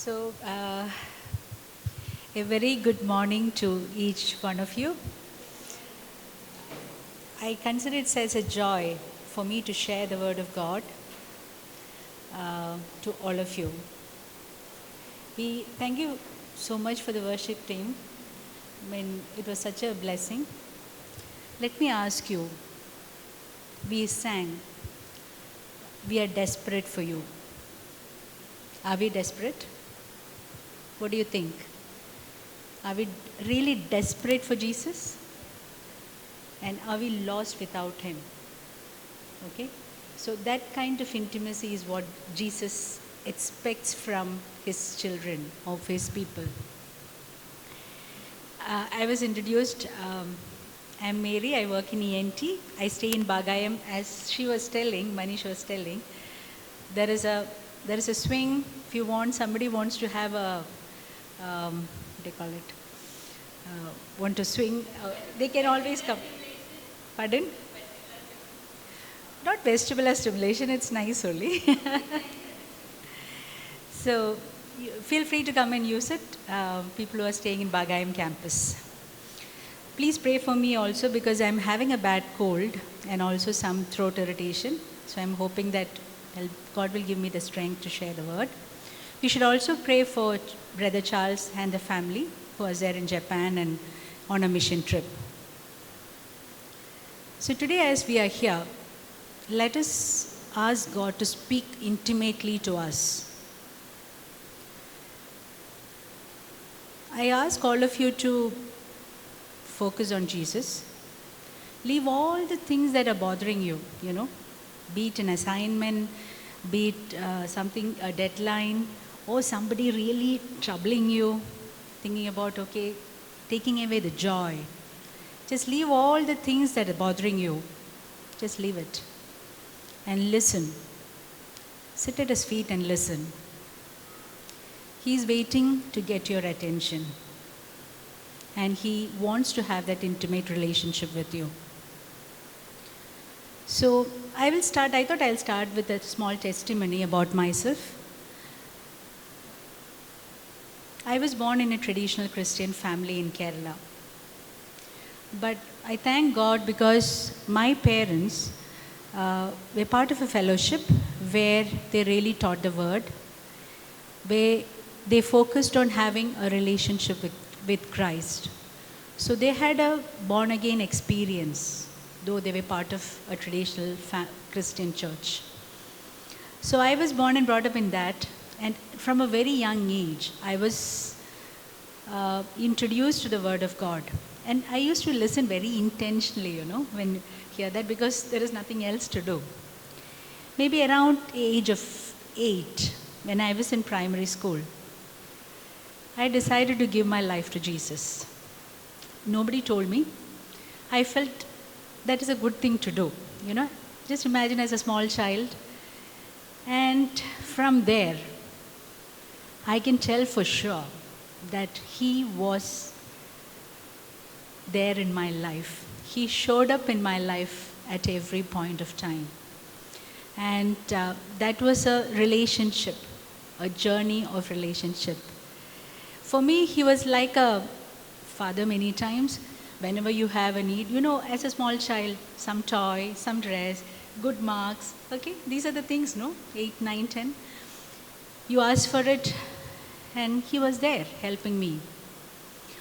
A very good morning to each one of you. I consider it as a joy for me to share the Word of God to all of you. We thank you so much for the worship team. It was such a blessing. Let me ask you, we sang, we are desperate for you. Are we desperate? What do you think? Are we really desperate for Jesus? And are we lost without him? Okay? So that kind of intimacy is what Jesus expects from his children, of his people. I was introduced, I'm Mary, I work in ENT. I stay in Bagayam. As she was telling, Manish was telling, there is a swing. If somebody wants to have a, what do you call it? Want to swing, they can always come. Pardon? Not vestibular stimulation, it's nice only. So feel free to come and use it, people who are staying in Bagayam campus. Please pray for me also because I'm having a bad cold and also some throat irritation. So I'm hoping that God will give me the strength to share the word. We should also pray for Brother Charles and the family who was there in Japan and on a mission trip. So today as we are here, let us ask God to speak intimately to us. I ask all of you to focus on Jesus. Leave all the things that are bothering you, be it an assignment, be it something, a deadline, or somebody really troubling you, thinking about, taking away the joy. Just leave all the things that are bothering you. Just leave it. And listen. Sit at his feet and listen. He's waiting to get your attention. And he wants to have that intimate relationship with you. So I thought I'll start with a small testimony about myself. I was born in a traditional Christian family in Kerala. But I thank God because my parents were part of a fellowship where they really taught the word, where they focused on having a relationship with Christ. So they had a born-again experience, though they were part of a traditional Christian church. So I was born and brought up in that, and from a very young age, I was introduced to the Word of God. And I used to listen very intentionally, when you hear that, because there is nothing else to do. Maybe around the age of 8, when I was in primary school, I decided to give my life to Jesus. Nobody told me. I felt that is a good thing to do, Just imagine as a small child. And from there, I can tell for sure that he was there in my life. He showed up in my life at every point of time. And that was a relationship, a journey of relationship. For me, he was like a father many times. Whenever you have a need, as a small child, some toy, some dress, good marks, these are the things, 8, 9, 10. You ask for it, and he was there helping me.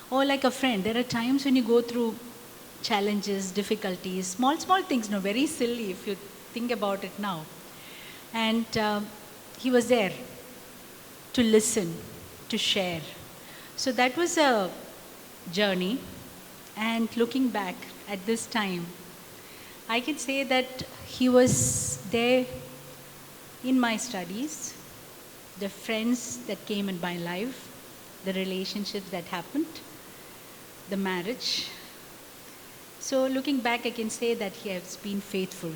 Or like a friend, there are times when you go through challenges, difficulties, small things, very silly if you think about it now. And he was there to listen, to share. So that was a journey. And looking back at this time, I can say that he was there in my studies, the friends that came in my life, the relationships that happened, the marriage. So looking back, I can say that he has been faithful.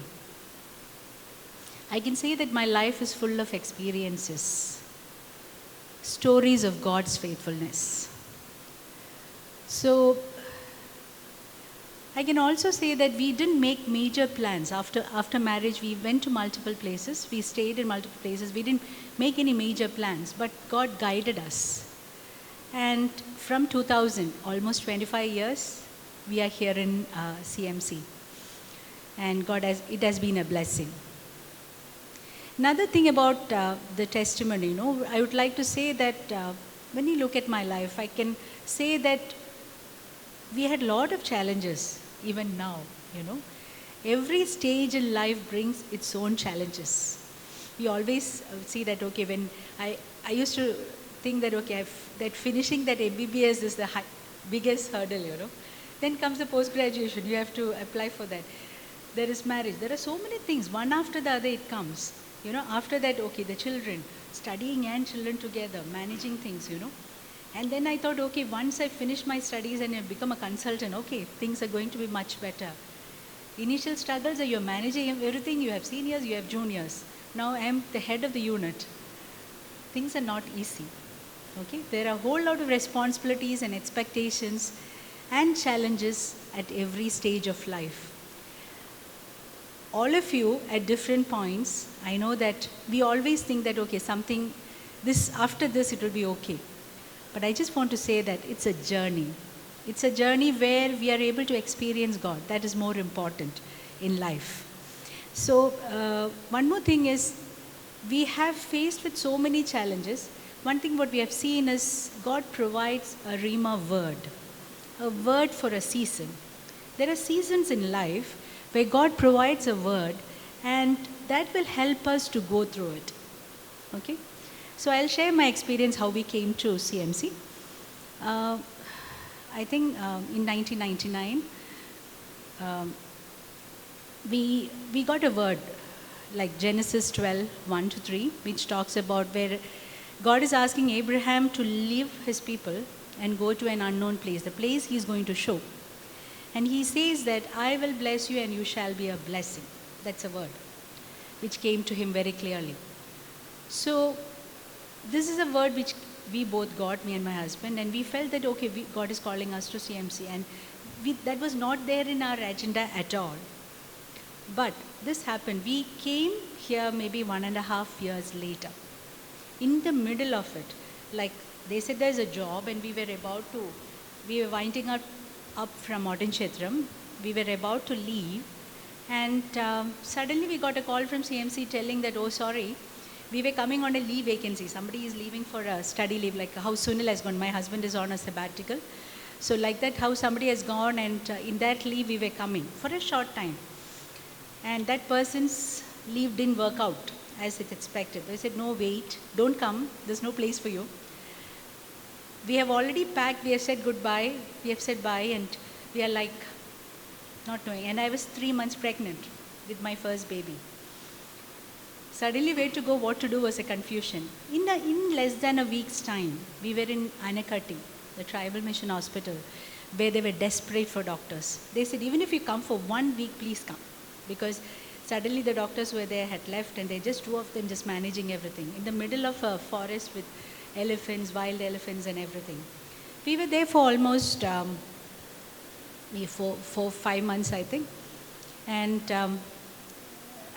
I can say that my life is full of experiences, stories of God's faithfulness. So I can also say that we didn't make major plans. After marriage, we went to multiple places. We stayed in multiple places. We didn't make any major plans, but God guided us. And from 2000, almost 25 years, we are here in CMC. And it has been a blessing. Another thing about the testimony, I would like to say that when you look at my life, I can say that we had a lot of challenges, even now, Every stage in life brings its own challenges. We always see that, okay, when I used to think that, okay, that finishing that MBBS is the biggest hurdle, Then comes the post-graduation, you have to apply for that. There is marriage. There are so many things, one after the other it comes. After that, okay, the children, studying and children together, managing things, And then I thought, okay, once I finish my studies and I become a consultant, okay, things are going to be much better. Initial struggles are you're managing everything, you have seniors, you have juniors. Now I'm the head of the unit. Things are not easy, okay? There are a whole lot of responsibilities and expectations and challenges at every stage of life. All of you at different points, I know that we always think that, okay, after this it will be okay. But I just want to say that it's a journey. It's a journey where we are able to experience God. That is more important in life. So one more thing is, we have faced with so many challenges. One thing what we have seen is God provides a Rhema word, a word for a season. There are seasons in life where God provides a word, and that will help us to go through it. Okay? So I'll share my experience how we came to CMC. I think in 1999, we got a word like Genesis 12, 1-3, which talks about where God is asking Abraham to leave his people and go to an unknown place, the place he's going to show. And he says that I will bless you and you shall be a blessing. That's a word which came to him very clearly. So this is a word which we both got, me and my husband, and we felt that, okay, God is calling us to CMC. And that was not there in our agenda at all. But this happened. We came here maybe 1.5 years later. In the middle of it, like they said there's a job, and we were winding up from Modern Chetram. We were about to leave, and suddenly we got a call from CMC telling that, oh, sorry, we were coming on a leave vacancy. Somebody is leaving for a study leave, like how Sunil has gone. My husband is on a sabbatical. So like that, how somebody has gone, and in that leave we were coming for a short time. And that person's leave didn't work out as it expected. They said, no, wait, don't come. There's no place for you. We have already packed, we have said goodbye, we have said bye, and we are like not knowing. And I was 3 months pregnant with my first baby. Suddenly where to go, what to do was a confusion. In less than a week's time, we were in Anakati, the Tribal Mission Hospital, where they were desperate for doctors. They said, even if you come for 1 week, please come. Because suddenly the doctors who were there had left, and they just 2 of them just managing everything. In the middle of a forest with elephants, wild elephants and everything. We were there for almost 4-5 months, I think. And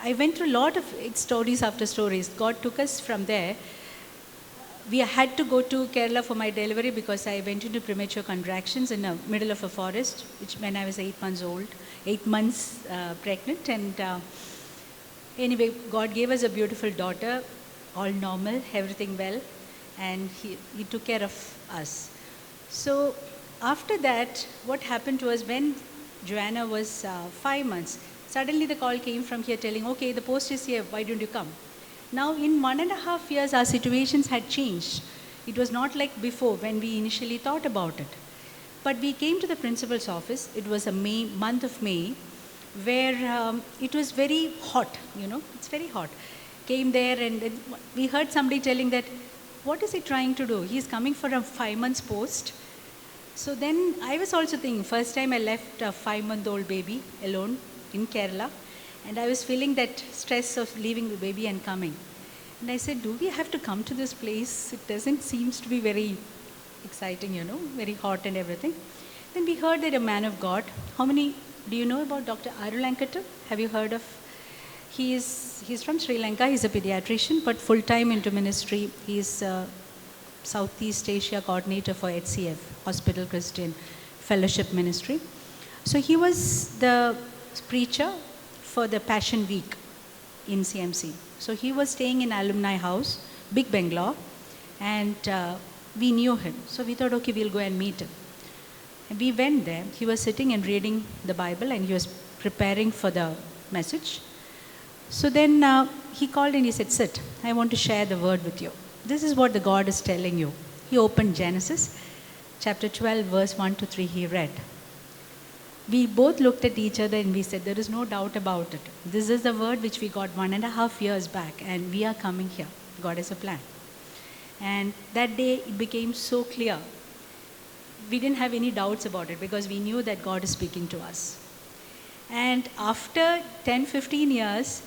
I went through a lot of stories after stories. God took us from there. We had to go to Kerala for my delivery because I went into premature contractions in the middle of a forest, which when I was 8 months pregnant. And anyway, God gave us a beautiful daughter, all normal, everything well. And he took care of us. So after that, what happened to us when Joanna was 5 months, suddenly the call came from here telling, okay, the post is here, why don't you come? Now in 1.5 years, our situations had changed. It was not like before when we initially thought about it. But we came to the principal's office. It was a month of May, where it was very hot, it's very hot. Came there and we heard somebody telling that, what is he trying to do? He's coming for a 5 months post. So then I was also thinking, first time I left a 5-month-old baby alone in Kerala, and I was feeling that stress of leaving the baby and coming. And I said, do we have to come to this place? It doesn't seem to be very exciting, very hot and everything. Then we heard that a man of God, how many do you know about Dr. Arulankattu? Have you heard of? He's from Sri Lanka. He's a pediatrician, but full-time into ministry. He's Southeast Asia coordinator for HCF, Hospital Christian Fellowship Ministry. So he was the preacher for the Passion Week in CMC. So he was staying in Alumni House, Big Bangalore, and we knew him. So we thought, okay, we'll go and meet him. And we went there. He was sitting and reading the Bible, and he was preparing for the message. So then he called and he said, sit, I want to share the word with you. This is what the God is telling you. He opened Genesis, chapter 12, verse 1 to 3, he read. We both looked at each other and we said, there is no doubt about it. This is the word which we got 1.5 years back, and we are coming here. God has a plan. And that day it became so clear. We didn't have any doubts about it because we knew that God is speaking to us. And after 10, 15 years,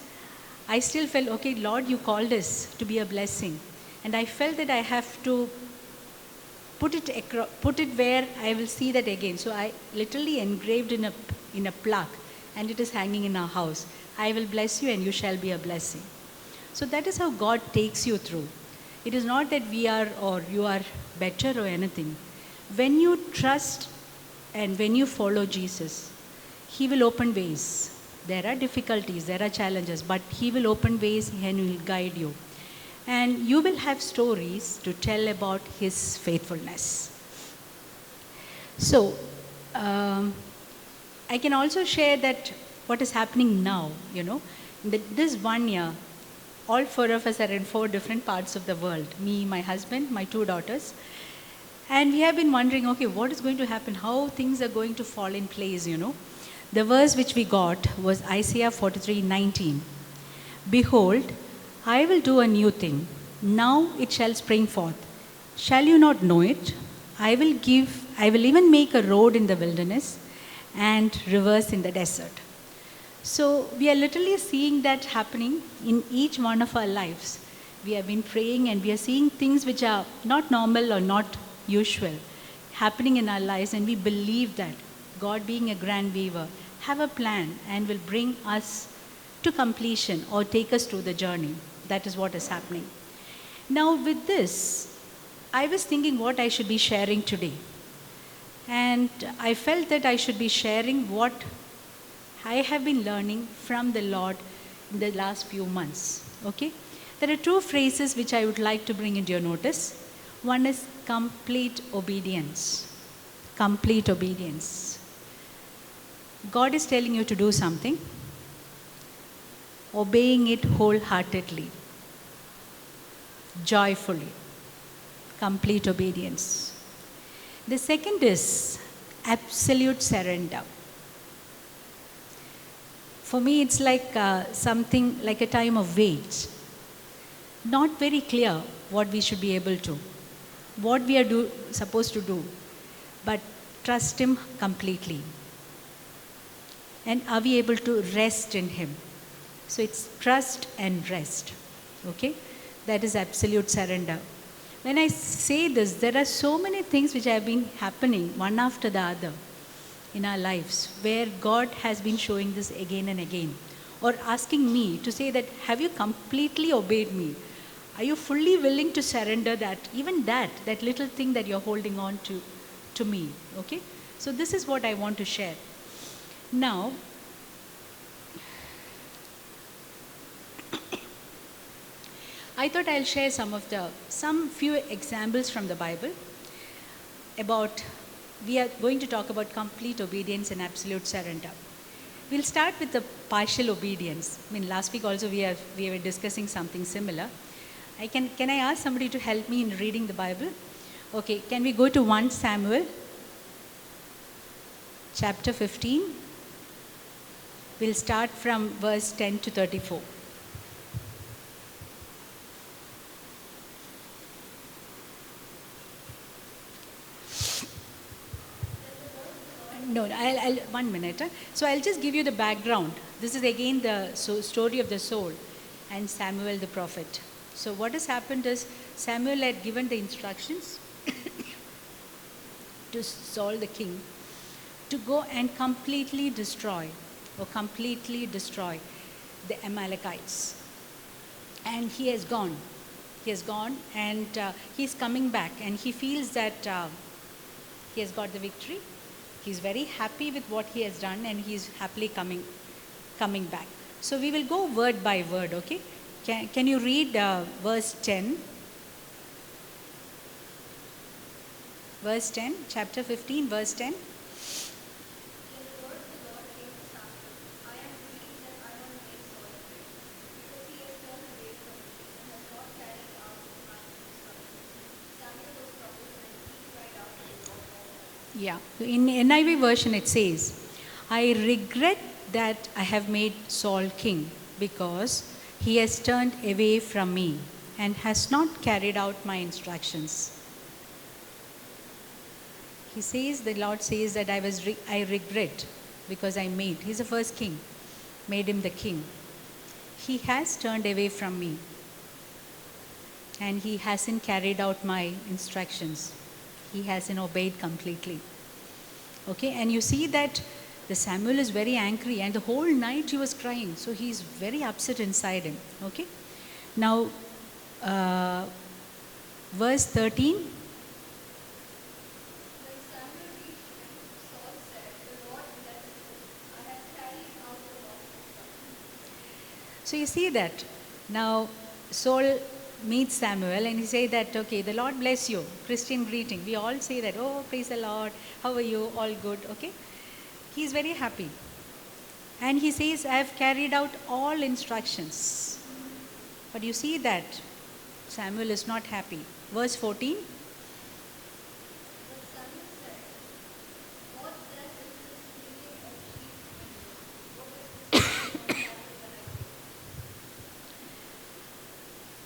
I still felt, okay, Lord, you called us to be a blessing. And I felt that I have to put it where I will see that again. So I literally engraved in a plaque, and it is hanging in our house. I will bless you and you shall be a blessing. So that is how God takes you through. It is not that we are or you are better or anything. When you trust and when you follow Jesus, He will open ways. There are difficulties, there are challenges, but He will open ways and He will guide you. And you will have stories to tell about His faithfulness. So, I can also share that what is happening now, this 1 year, all 4 of us are in 4 different parts of the world. Me, my husband, my 2 daughters. And we have been wondering, okay, what is going to happen? How things are going to fall in place, The verse which we got was Isaiah 43:19. Behold, I will do a new thing. Now it shall spring forth. Shall you not know it? I will even make a road in the wilderness and rivers in the desert. So we are literally seeing that happening in each one of our lives. We have been praying and we are seeing things which are not normal or not usual happening in our lives, and we believe that God, being a grand weaver, have a plan and will bring us to completion or take us through the journey. That is what is happening. Now with this, I was thinking what I should be sharing today. And I felt that I should be sharing what I have been learning from the Lord in the last few months. Okay? There are 2 phrases which I would like to bring into your notice. One is complete obedience. Complete obedience. God is telling you to do something, obeying it wholeheartedly, joyfully, complete obedience. The second is absolute surrender. For me, it's like something like a time of wait. Not very clear what we should be able to, what we are supposed to do, but trust Him completely. And are we able to rest in Him? So it's trust and rest. Okay? That is absolute surrender. When I say this, there are so many things which have been happening one after the other in our lives, where God has been showing this again and again, or asking me to say that, have you completely obeyed me? Are you fully willing to surrender that, even that little thing that you're holding on to me? Okay? So this is what I want to share. Now, I thought I'll share some few examples from the Bible about, we are going to talk about complete obedience and absolute surrender. We'll start with the partial obedience. Last week also we were discussing something similar. Can I ask somebody to help me in reading the Bible? Okay, can we go to 1 Samuel, chapter 15? We'll start from verse 10 to 34. No, I'll 1 minute. So I'll just give you the background. This is again the story of the soul and Samuel the prophet. So what has happened is Samuel had given the instructions to Saul the king to go and completely destroy the Amalekites. And he has gone. He has gone, and he's coming back, and he feels that he has got the victory. He's very happy with what he has done, and he's happily coming back. So we will go word by word, okay? Can you read verse 10? Verse 10, chapter 15, verse 10. Yeah, in NIV version it says, I regret that I have made Saul king because he has turned away from me and has not carried out my instructions. He says, the Lord says that I regret because he's the first king, made him the king. He has turned away from me and he hasn't carried out my instructions. He hasn't obeyed completely. Okay, and you see that the Samuel is very angry, and the whole night he was crying. So he's very upset inside him. Okay, now verse 13. So you see that now Saul meets Samuel and he says that, okay, the Lord bless you. Christian greeting. We all say that, oh, praise the Lord. How are you? All good. Okay. He's very happy. And he says, I have carried out all instructions. But you see that Samuel is not happy. Verse 14.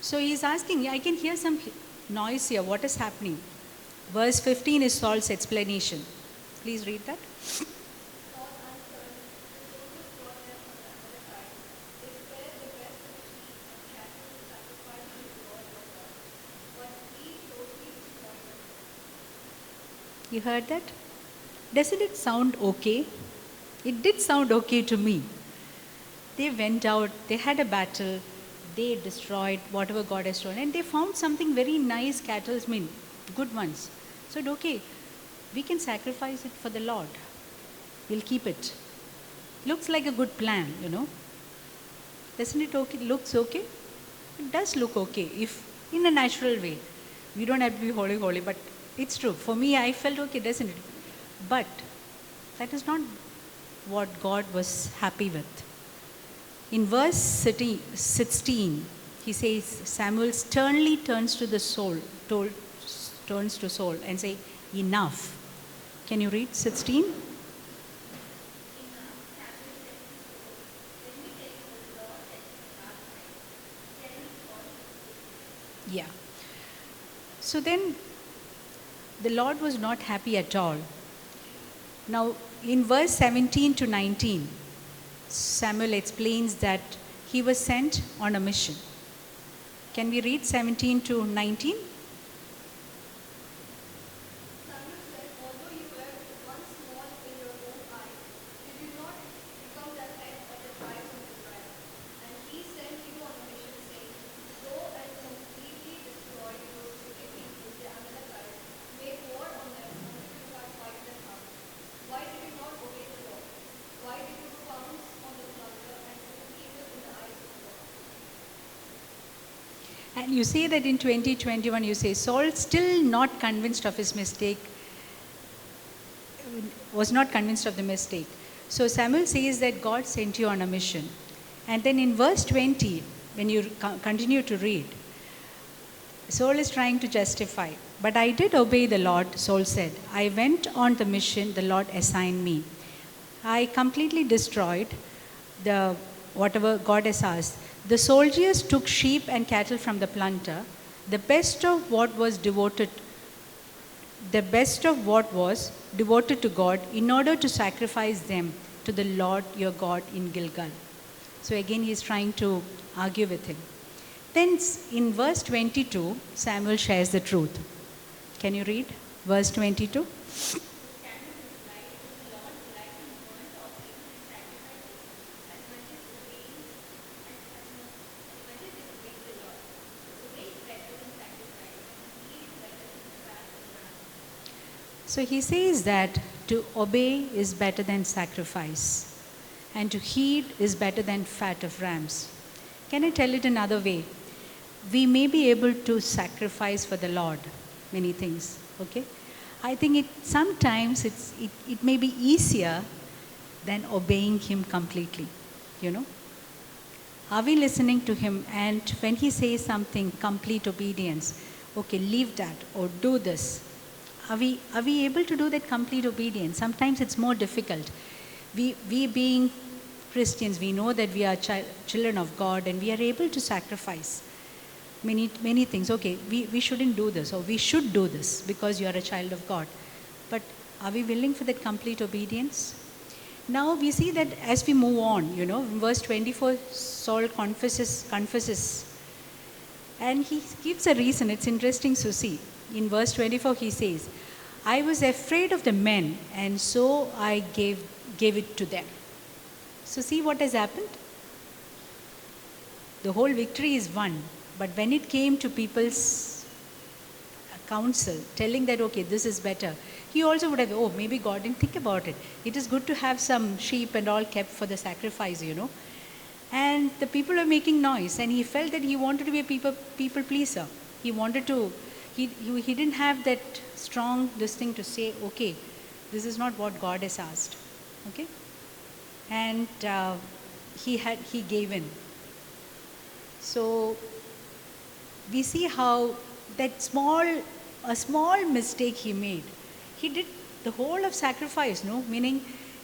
So he's asking, I can hear some noise here. What is happening? Verse 15 is Saul's explanation. Please read that. You heard that? Doesn't it sound okay? It did sound okay to me. They went out, they had a battle, they destroyed whatever God has stolen, and they found something very nice cattle, good ones. So, okay, we can sacrifice it for the Lord. We'll keep it. Looks like a good plan, Doesn't it okay? Looks okay? It does look okay, if in a natural way. We don't have to be holy, but it's true. For me, I felt okay, doesn't it? But that is not what God was happy with. In verse 16, he says, Samuel sternly turns to Saul and say, enough. Can you read 16? Yeah. So then, the Lord was not happy at all. Now, in verse 17 to 19, Samuel explains that he was sent on a mission. Can we read 17 to 19? And you say that in 2021, you say, Saul still not convinced of his mistake, was not convinced of the mistake. So Samuel says that God sent you on a mission. And then in verse 20, when you continue to read, Saul is trying to justify. But I did obey the Lord, Saul said. I went on the mission the Lord assigned me. I completely destroyed whatever God has asked. The soldiers took sheep and cattle from the plunder, the best of what was devoted to God, in order to sacrifice them to the Lord your God in Gilgal. So again, he is trying to argue with him. Then in verse 22, Samuel shares the truth. Can you read verse 22? So he says that to obey is better than sacrifice, and to heed is better than fat of rams. Can I tell it another way? We may be able to sacrifice for the Lord many things, okay? I think sometimes it may be easier than obeying Him completely, you know? Are we listening to Him? And when He says something, complete obedience, okay, leave that or do this. Are we able to do that complete obedience? Sometimes it's more difficult. We being Christians, we know that we are children of God and we are able to sacrifice many things. Okay, we shouldn't do this or we should do this because you are a child of God. But are we willing for that complete obedience? Now we see that as we move on, you know, in verse 24, Saul confesses. And he gives a reason. It's interesting to see. In verse 24 he says, I was afraid of the men and so I gave it to them. So see what has happened? The whole victory is won. But when it came to people's counsel, telling that, okay, this is better, he also would have, oh, maybe God didn't think about it. It is good to have some sheep and all kept for the sacrifice, you know. And the people were making noise, and he felt that he wanted to be a people pleaser. He wanted to, he didn't have that strong this thing to say, okay, this is not what God has asked, okay. And he gave in. So we see how that a small mistake he made. He did the whole of sacrifice, no? Meaning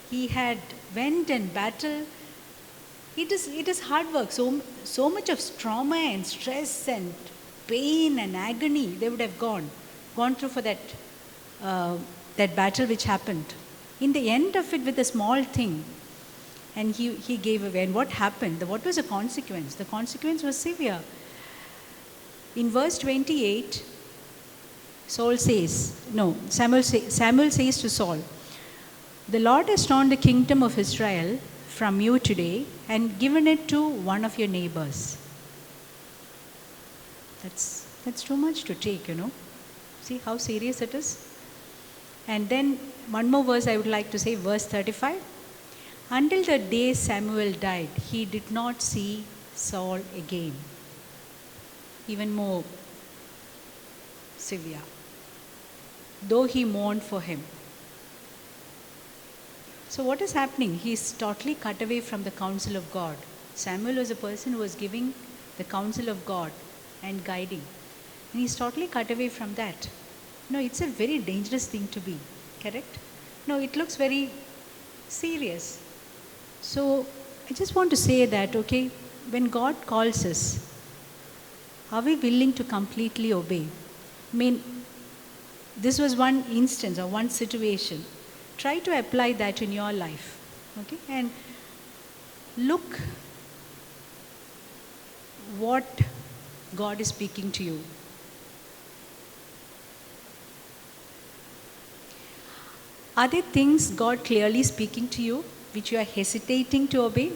he had went and battled. It is hard work. So much of trauma and stress and pain and agony they would have gone through for that battle which happened. In the end of it, with a small thing, and he gave away. And what happened? What was the consequence? The consequence was severe. In verse 28, Samuel says to Saul, the Lord has torn the kingdom of Israel from you today and given it to one of your neighbors. That's too much to take, you know. See how serious it is? And then one more verse I would like to say, verse 35. Until the day Samuel died, he did not see Saul again. Even more severe. Though he mourned for him. So what is happening? He is totally cut away from the counsel of God. Samuel was a person who was giving the counsel of God and guiding. And he is totally cut away from that. No, it's a very dangerous thing to be. Correct? No, it looks very serious. So I just want to say that, okay, when God calls us, are we willing to completely obey? I mean, this was one instance or one situation. Try to apply that in your life, okay? And look what God is speaking to you. Are there things God clearly speaking to you which you are hesitating to obey?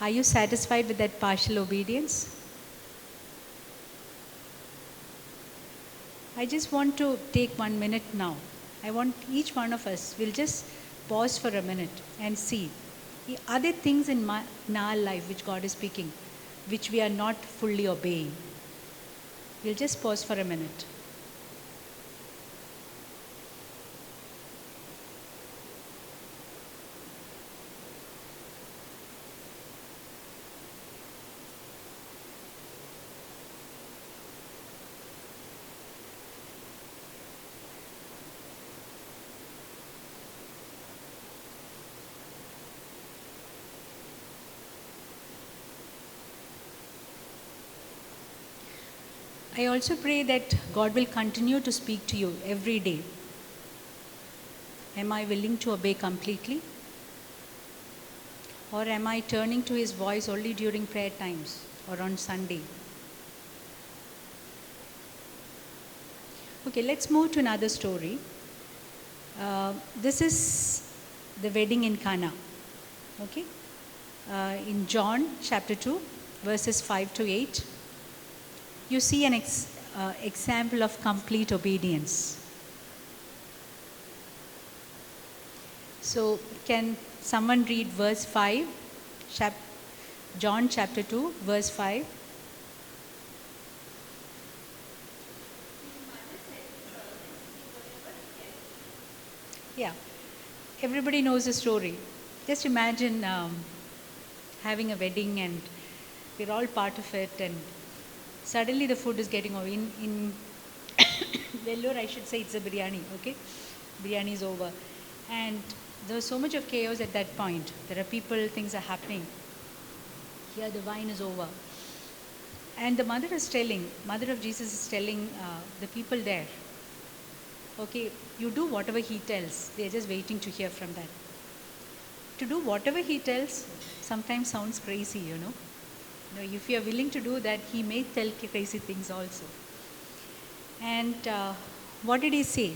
Are you satisfied with that partial obedience? I just want to take 1 minute now. I want each one of us, we'll just pause for a minute and see. Are there things in our life which God is speaking, which we are not fully obeying? We'll just pause for a minute. I also pray that God will continue to speak to you every day. Am I willing to obey completely? Or am I turning to His voice only during prayer times or on Sunday? Okay, let's move to another story. This is the wedding in Cana. Okay? In John chapter 2, verses 5 to 8. You see an example of complete obedience. So can someone read verse 5? John chapter 2, verse 5. Yeah, everybody knows the story. Just imagine having a wedding and we're all part of it, and suddenly the food is getting over. In Vellore, I should say it's a biryani, okay? Biryani is over. And there was so much of chaos at that point. There are people, things are happening. Here the wine is over. And the mother of Jesus is telling the people there, okay, you do whatever he tells. They're just waiting to hear from that. To do whatever he tells sometimes sounds crazy, you know. If you're willing to do that, he may tell crazy things also. And what did he say?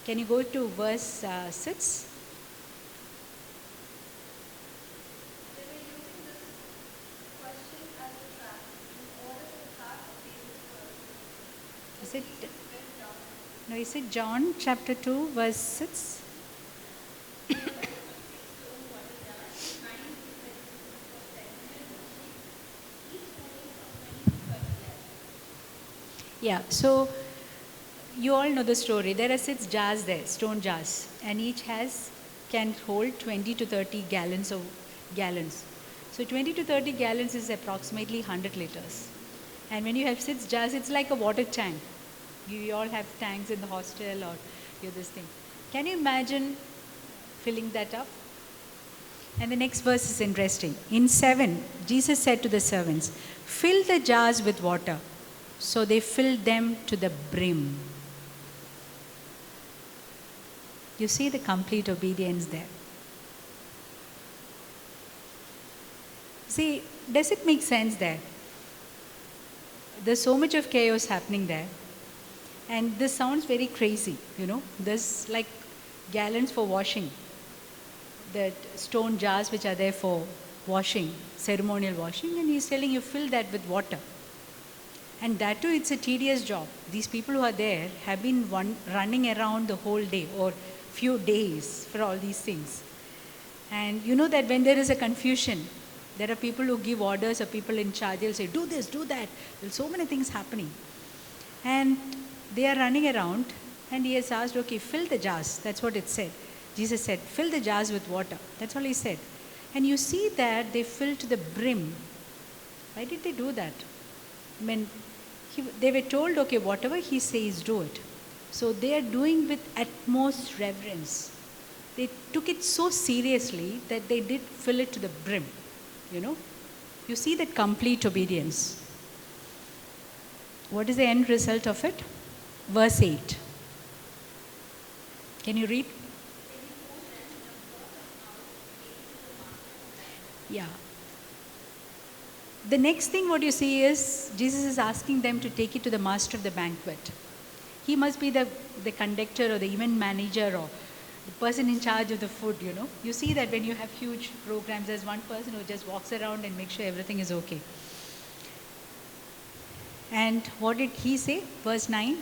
Can you go to verse 6? Is it? No, is it John chapter 2, verse 6? Yeah, so you all know the story. There are 6 jars there, stone jars, and each can hold 20 to 30 gallons. So 20 to 30 gallons is approximately 100 liters. And when you have 6 jars, it's like a water tank. You all have tanks in the hostel or this thing. Can you imagine filling that up? And the next verse is interesting. In 7, Jesus said to the servants, "Fill the jars with water." So they filled them to the brim. You see the complete obedience there. See, does it make sense there? There's so much of chaos happening there. And this sounds very crazy, There's like gallons for washing. The stone jars which are there for washing, ceremonial washing. And he's telling you, fill that with water. And that too, it's a tedious job. These people who are there have been running around the whole day or few days for all these things. And you know that when there is a confusion, there are people who give orders or people in charge. They'll say, do this, do that. There's so many things happening. And they are running around, and he has asked, okay, fill the jars. That's what it said. Jesus said, fill the jars with water. That's all he said. And you see that they filled to the brim. Why did they do that? I mean, they were told, okay, whatever he says, do it. So they are doing with utmost reverence. They took it so seriously that they did fill it to the brim, You see that complete obedience. What is the end result of it? Verse 8. Can you read? Yeah. The next thing what you see is Jesus is asking them to take it to the master of the banquet. He must be the conductor or the event manager or the person in charge of the food, You see that when you have huge programs, there's one person who just walks around and makes sure everything is okay. And what did he say? Verse 9.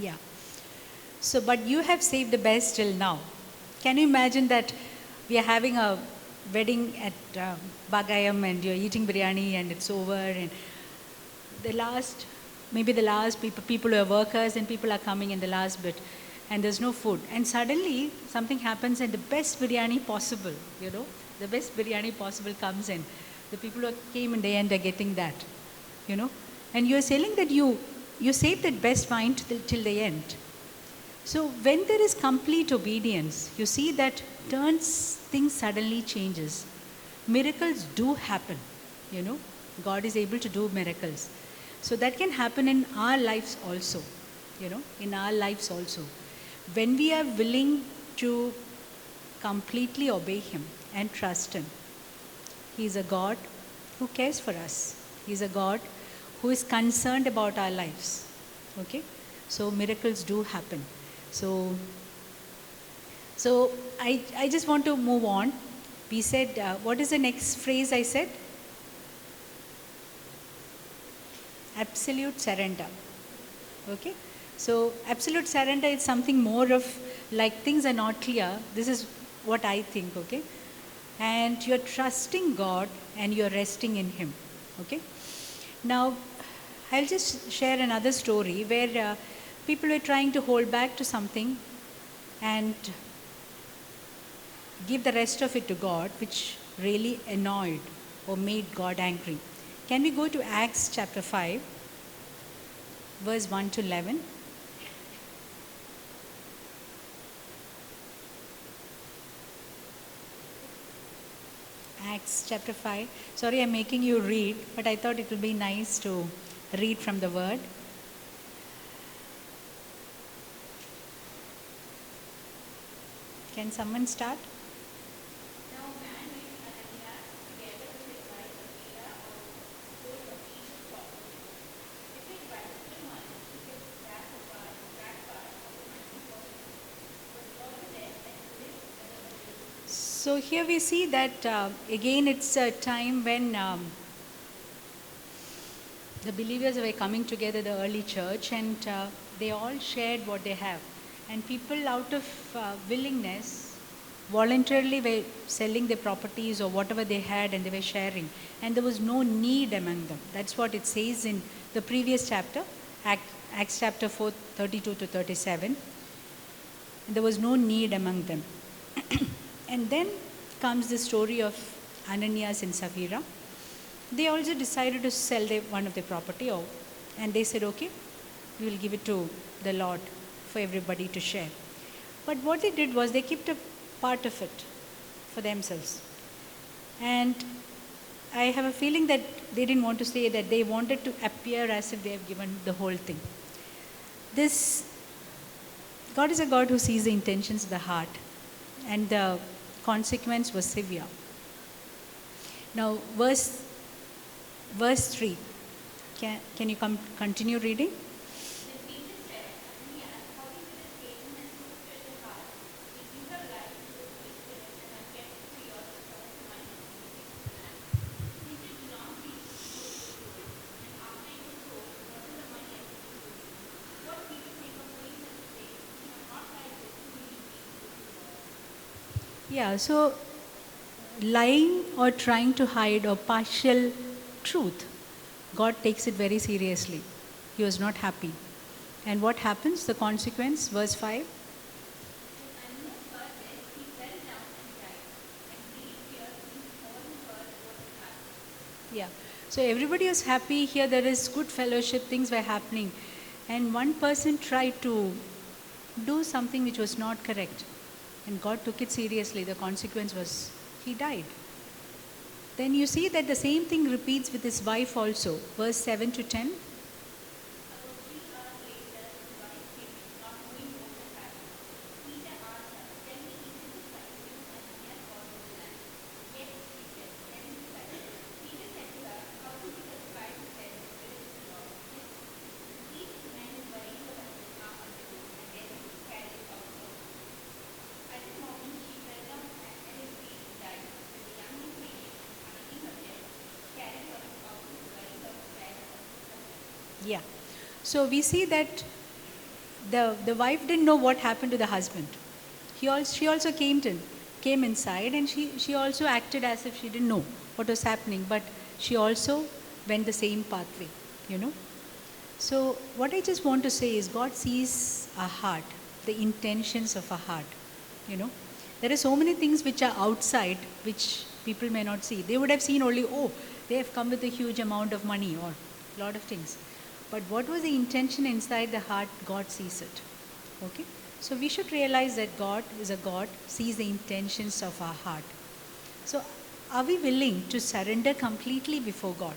Yeah. So, but you have saved the best till now. Can you imagine that we are having a wedding at Bagayam and you're eating biryani and it's over, and the last people who are workers and people are coming in the last bit and there's no food. And suddenly something happens and the best biryani possible, the best biryani possible comes in. The people who came in the end are getting that, And you're saying that you saved that best wine till the end. So when there is complete obedience, you see that things suddenly changes. Miracles do happen, God is able to do miracles. So that can happen in our lives also, in our lives also. When we are willing to completely obey Him and trust Him. He is a God who cares for us. He is a God who is concerned about our lives. Okay? So miracles do happen. So I just want to move on. We said, what is the next phrase I said? Absolute surrender. Okay? So absolute surrender is something more of like things are not clear. This is what I think, okay? And you're trusting God and you're resting in Him, okay? Now, I'll just share another story where people were trying to hold back to something and give the rest of it to God, which really annoyed or made God angry. Can we go to Acts chapter 5, verse 1 to 11? Acts chapter 5. Sorry, I'm making you read, but I thought it would be nice to read from the word. Can someone start? So here we see that again it's a time when the believers were coming together, the early church, and they all shared what they have. And people out of willingness voluntarily were selling their properties or whatever they had and they were sharing. And there was no need among them. That's what it says in the previous chapter, Acts chapter 4, 32 to 37. And there was no need among them. And then comes the story of Ananias and Sapphira. They also decided to sell one of their property, and they said, okay, we will give it to the Lord for everybody to share. But what they did was they kept a part of it for themselves. And I have a feeling that they didn't want to say that. They wanted to appear as if they have given the whole thing. God is a God who sees the intentions of the heart, and the consequence was severe. Now, verse 3. Can you continue reading? Yeah, so lying or trying to hide or partial truth, God takes it very seriously. He was not happy. And what happens? The consequence, verse 5. Yeah. So everybody was happy. Here there is good fellowship, things were happening. And one person tried to do something which was not correct. And God took it seriously. The consequence was he died. Then you see that the same thing repeats with his wife also. Verse 7 to 10. Yeah. So we see that the wife didn't know what happened to the husband. She also came inside, and she also acted as if she didn't know what was happening, but she also went the same pathway, you know. So what I just want to say is God sees our heart, the intentions of our heart, you know. There are so many things which are outside which people may not see. They would have seen only, oh, they have come with a huge amount of money or a lot of things. But what was the intention inside the heart, God sees it. Okay? So we should realize that God is a God, sees the intentions of our heart. So are we willing to surrender completely before God?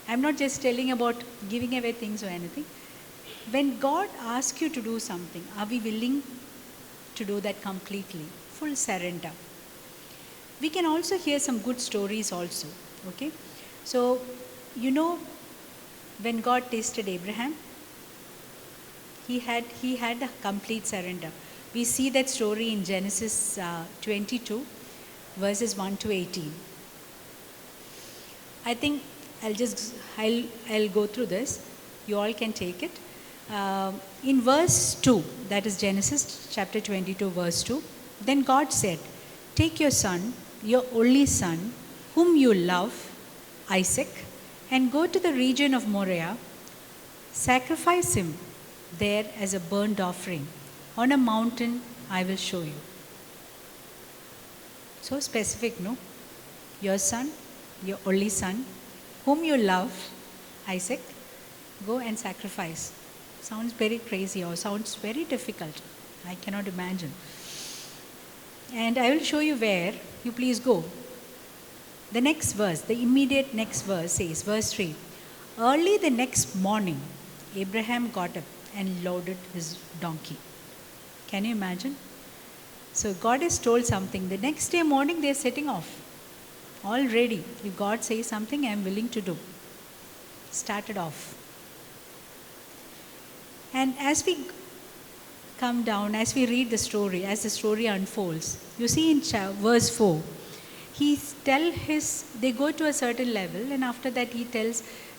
I'm not just telling about giving away things or anything. When God asks you to do something, are we willing to do that completely, full surrender. We can also hear some good stories also, okay? So, when God tested Abraham, he had a complete surrender. We see that story in Genesis 22, verses 1 to 18. I think I'll go through this. You all can take it. In verse 2, that is Genesis chapter 22, verse 2, then God said, "Take your son, your only son, whom you love, Isaac, and go to the region of Moriah. Sacrifice him there as a burnt offering on a mountain I will show you." So specific, no? Your son, your only son, whom you love, Isaac, go and sacrifice. Sounds very crazy or sounds very difficult. I cannot imagine. And I will show you where. You please go. The next verse, the immediate next verse says, verse 3, early the next morning, Abraham got up and loaded his donkey. Can you imagine? So God has told something. The next day morning, they are setting off. All ready. If God says something, I am willing to do. Started off. And as we come down, as we read the story, as the story unfolds, you see in verse 4, they go to a certain level, and after that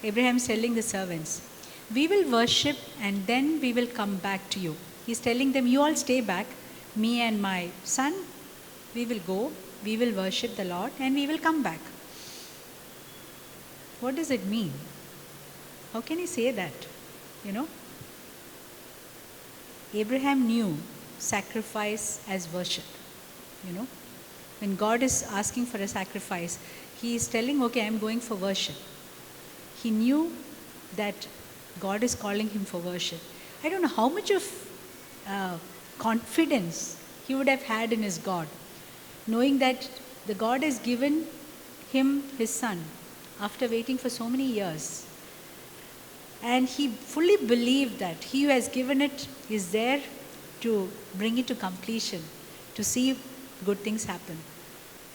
Abraham's telling the servants, we will worship and then we will come back to you. He's telling them, you all stay back, me and my son, we will go, we will worship the Lord and we will come back. What does it mean? How can he say that? Abraham knew sacrifice as worship. When God is asking for a sacrifice, he is telling, okay, I'm going for worship. He knew that God is calling him for worship. I don't know how much of confidence he would have had in his God, knowing that the God has given him his son after waiting for so many years. And he fully believed that he who has given it is there to bring it to completion, to see good things happen.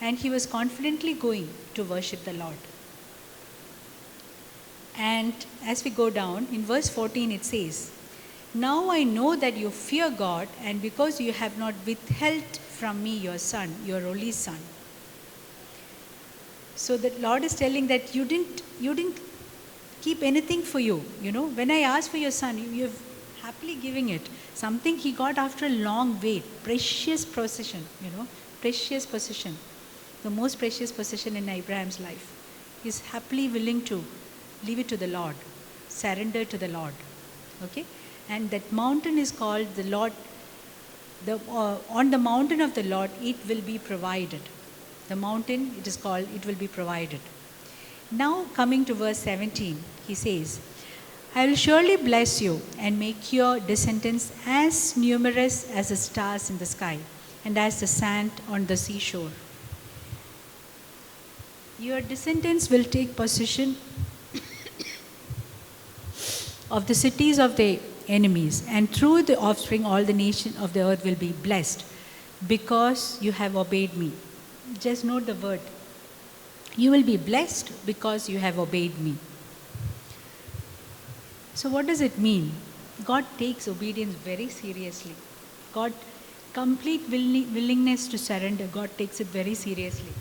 And he was confidently going to worship the Lord. And as we go down, in verse 14 it says, now I know that you fear God, and because you have not withheld from me your son, your only son. So the Lord is telling that you didn't keep anything for you. When I asked for your son, you're happily giving it. Something he got after a long wait. Precious possession, precious possession. The most precious possession in Abraham's life. He's happily willing to leave it to the Lord. Surrender to the Lord. Okay? And that mountain is called the Lord. On the mountain of the Lord, it will be provided. The mountain, it will be provided. Now coming to verse 17, he says, I will surely bless you and make your descendants as numerous as the stars in the sky and as the sand on the seashore. Your descendants will take possession of the cities of the enemies, and through the offspring all the nations of the earth will be blessed because you have obeyed me. Just note the word. You will be blessed because you have obeyed me. So what does it mean? God takes obedience very seriously. God, complete willingness to surrender, God takes it very seriously.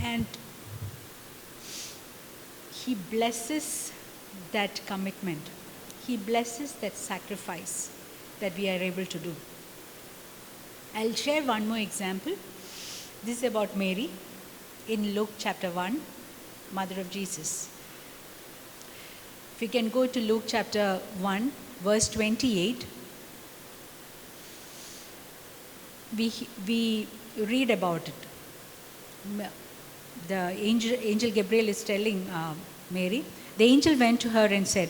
And he blesses that commitment. He blesses that sacrifice that we are able to do. I'll share one more example. This is about Mary in Luke chapter 1, mother of Jesus. If we can go to Luke chapter 1, verse 28, we read about it. The angel Gabriel is telling Mary, the angel went to her and said,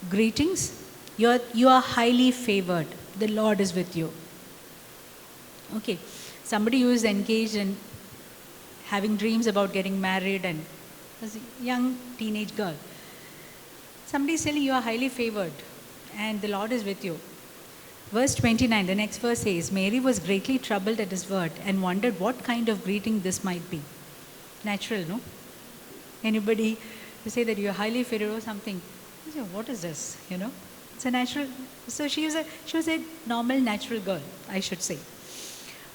greetings, you are highly favored. The Lord is with you. Okay, somebody who is engaged in having dreams about getting married and as a young teenage girl. Somebody is telling you are highly favored and the Lord is with you. Verse 29, the next verse says, Mary was greatly troubled at his word and wondered what kind of greeting this might be. Natural, no? Anybody who say that you're highly favored or something, you say, what is this? You know? It's a natural, so she was a normal, natural girl, I should say.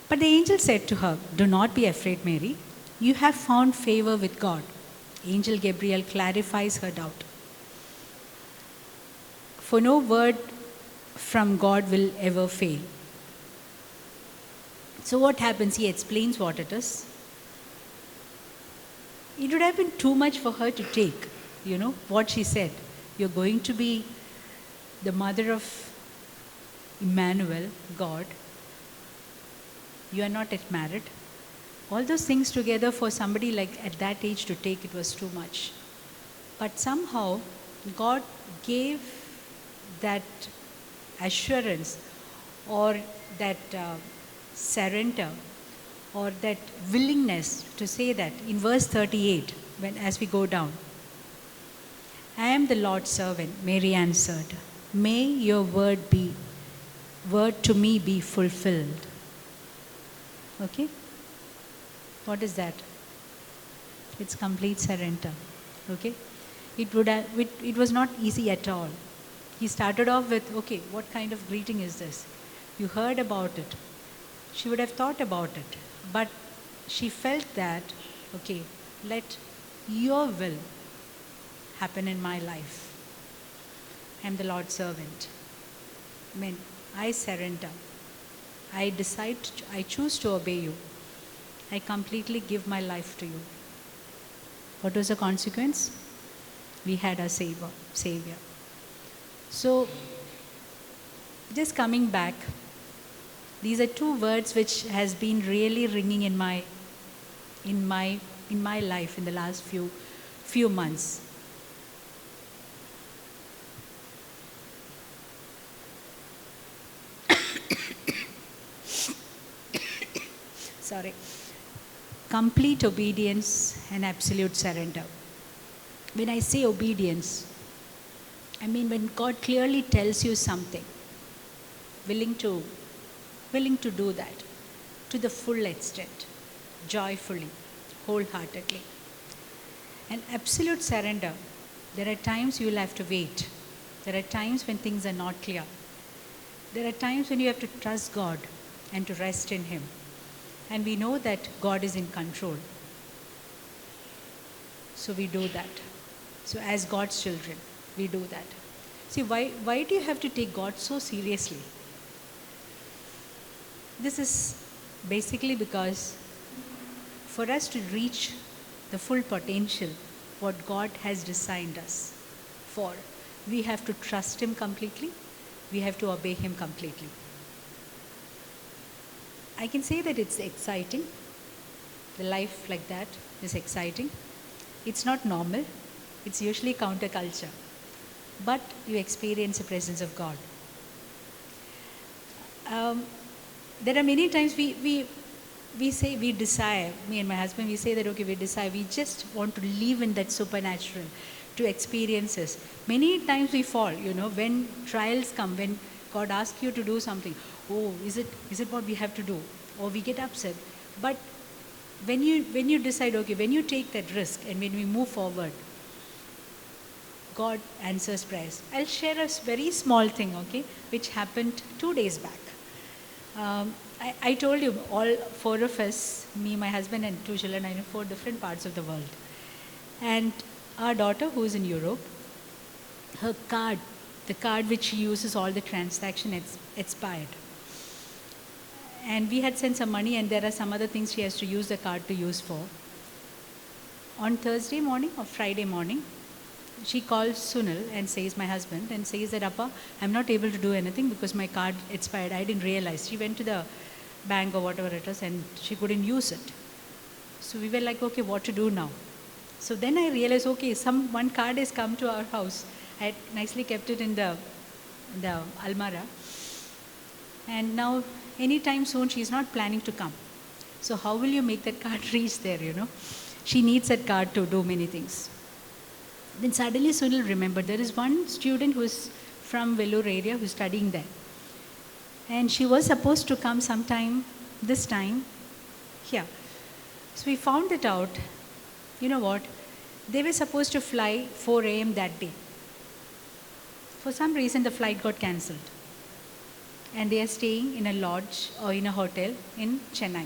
But the angel said to her, do not be afraid, Mary. You have found favor with God. Angel Gabriel clarifies her doubt. For no word from God will ever fail. So what happens? He explains what it is. It would have been too much for her to take, you know, what she said. You're going to be the mother of Emmanuel, God. You are not yet married. All those things together for somebody like at that age to take, it was too much. But somehow God gave that assurance or that surrender or that willingness to say that in verse 38, as we go down. I am the Lord's servant, Mary answered. May your word to me be fulfilled. Okay? What is that? It's complete surrender. Okay? It was not easy at all. He started off with, okay, what kind of greeting is this? You heard about it. She would have thought about it. But she felt that, okay, let your will happen in my life. I am the Lord's servant. I surrender. I choose to obey you. I completely give my life to you. What was the consequence? We had a Savior. So, just coming back, these are two words which has been really ringing in my life in the last few months. Sorry. Complete obedience and absolute surrender. When I say obedience, I mean when God clearly tells you something, willing to do that to the full extent, joyfully, wholeheartedly. And absolute surrender, there are times you will have to wait. There are times when things are not clear. There are times when you have to trust God and to rest in Him. And we know that God is in control. So we do that. So as God's children, we do that. See, why do you have to take God so seriously? This is basically because for us to reach the full potential, what God has designed us for, we have to trust Him completely. We have to obey Him completely. I can say that it's exciting. The life like that is exciting. It's not normal. It's usually counterculture. But you experience the presence of God. There are many times we say we desire, me and my husband, we say that, okay, we desire, we just want to live in that supernatural, to experiences. Many times we fall, when trials come, when God asks you to do something, oh, is it what we have to do? Or we get upset. But when you decide, okay, when you take that risk and when we move forward, God answers prayers. I'll share a very small thing, okay, which happened 2 days back. I told you, all four of us, me, my husband and two children, are in 4 different parts of the world. And our daughter, who is in Europe, her card, the card which she uses all the transaction, expired. And we had sent some money, and there are some other things she has to use the card to use for. On Thursday morning or Friday morning, she calls Sunil and says, my husband, and says that, Appa, I'm not able to do anything because my card expired. I didn't realize. She went to the bank or whatever it is and she couldn't use it. So we were like, okay, what to do now? So then I realized, okay, one card has come to our house. I had nicely kept it in the almara. And now, anytime soon, she's not planning to come. So how will you make that card reach there, She needs that card to do many things. Then suddenly Sunil remembered, there is one student who is from Vellore area who is studying there. And she was supposed to come sometime this time here. So we found it out. You know what? They were supposed to fly 4 a.m. that day. For some reason, the flight got cancelled. And they are staying in a lodge or in a hotel in Chennai.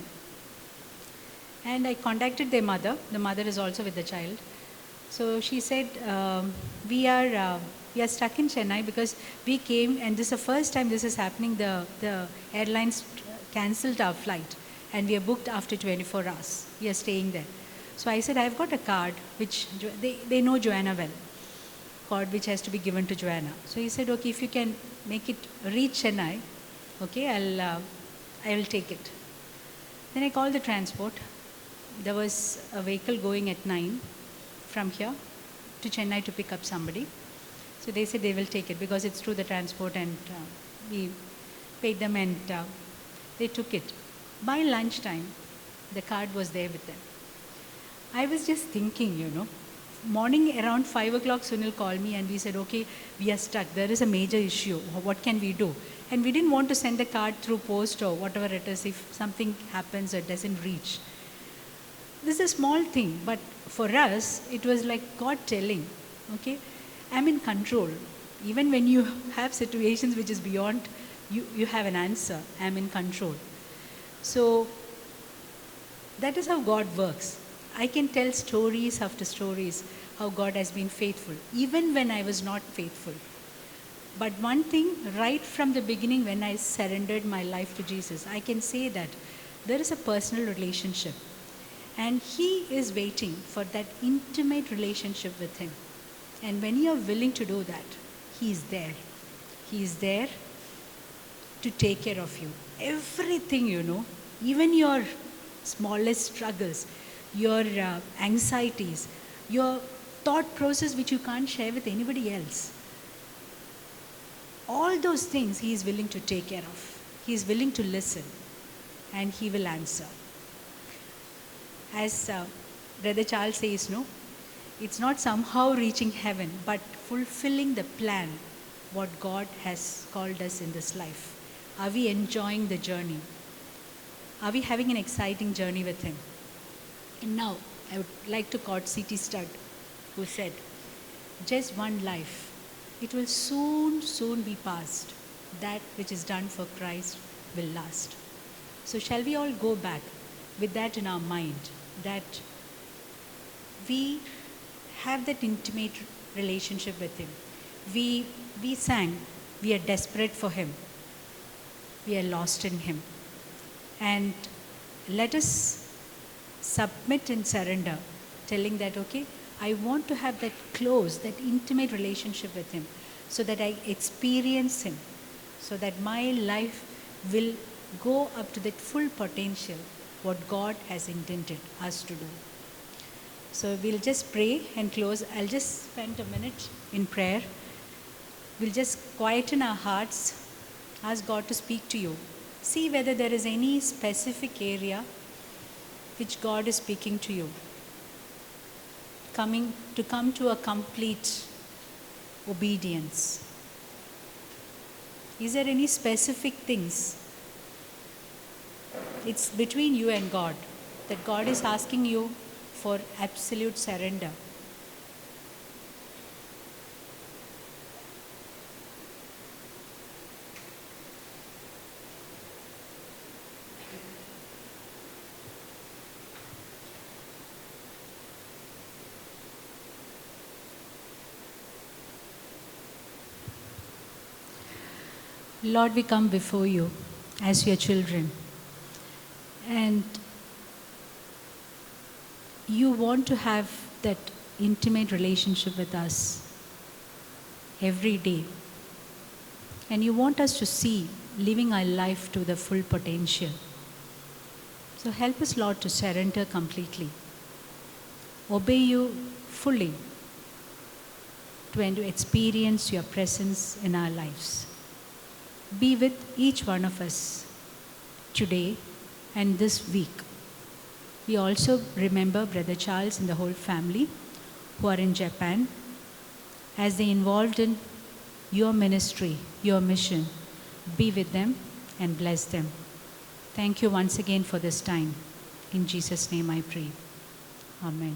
And I contacted their mother. The mother is also with the child. So she said, we are stuck in Chennai because we came, and this is the first time this is happening. The airlines cancelled our flight, and we are booked after 24 hours. We are staying there. So I said, I've got a card, which they know Joanna well, card which has to be given to Joanna. So he said, okay, if you can make it reach Chennai, okay, I will take it. Then I called the transport. There was a vehicle going at 9 from here to Chennai to pick up somebody. So they said they will take it because it's through the transport, and we paid them, and they took it. By lunchtime, the card was there with them. I was just thinking, morning around 5 o'clock, Sunil called me and we said, okay, we are stuck. There is a major issue. What can we do? And we didn't want to send the card through post or whatever it is if something happens or it doesn't reach. This is a small thing, but for us, it was like God telling, okay, I'm in control. Even when you have situations which is beyond, you have an answer. I'm in control. So that is how God works. I can tell stories after stories how God has been faithful, even when I was not faithful. But one thing, right from the beginning when I surrendered my life to Jesus, I can say that there is a personal relationship. And He is waiting for that intimate relationship with Him. And when you are willing to do that, He is there. He is there to take care of you. Everything, even your smallest struggles, your anxieties, your thought process which you can't share with anybody else. All those things He is willing to take care of. He is willing to listen, and He will answer. As Brother Charles says, it's not somehow reaching heaven, but fulfilling the plan, what God has called us in this life. Are we enjoying the journey? Are we having an exciting journey with Him? And now, I would like to quote C.T. Studd, who said, just one life, it will soon be past. That which is done for Christ will last. So shall we all go back with that in our mind, that we have that intimate relationship with Him. We sang, we are desperate for Him. We are lost in Him. And let us submit and surrender, telling that, okay, I want to have that close, that intimate relationship with Him, so that I experience Him, so that my life will go up to that full potential, what God has intended us to do. So we'll just pray and close. I'll just spend a minute in prayer. We'll just quieten our hearts, ask God to speak to you. See whether there is any specific area which God is speaking to you. Come to a complete obedience. Is there any specific things? It's between you and God, that God is asking you for absolute surrender. Lord, we come before you as your children, and you want to have that intimate relationship with us every day, and you want us to see living our life to the full potential. So help us, Lord, to surrender completely, obey you fully, to experience your presence in our lives. Be with each one of us today and this week. We also remember Brother Charles and the whole family who are in Japan, as they involved in your ministry, your mission. Be with them and bless them. Thank you once again for this time. In Jesus' name I pray. Amen.